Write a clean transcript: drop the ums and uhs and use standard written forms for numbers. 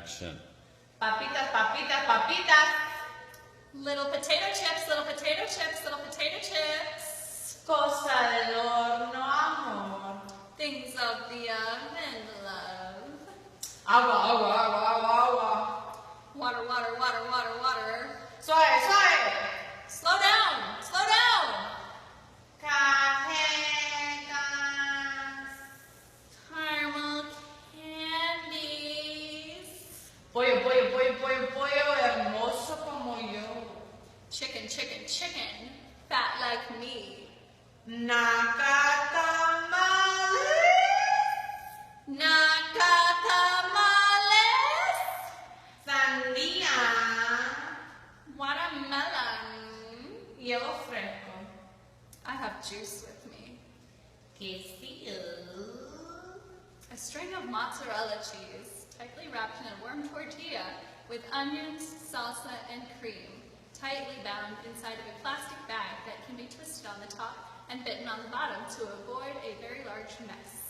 Action. Papitas, papitas, papitas. Little potato chips, little potato chips, little potato chips. Cosa del horno, amor. Things of the oven, love. Agua, agua, agua, agua, agua. Water, water, water, water, water. Suave, suave. Slow down, slow down. Cajetas. Caramel candies. Pollo, pollo, pollo, pollo, pollo, hermoso como yo. Chicken, chicken, chicken. Fat like me. Nacatamales. Nacatamales. Sandía. Watermelon. Hielo fresco. I have juice with me. Quesillo. A string of mozzarella cheese, tightly wrapped in a warm tortilla with onions, salsa, and cream, tightly bound inside of a plastic bag that can be twisted on the top and bitten on the bottom to avoid a very large mess.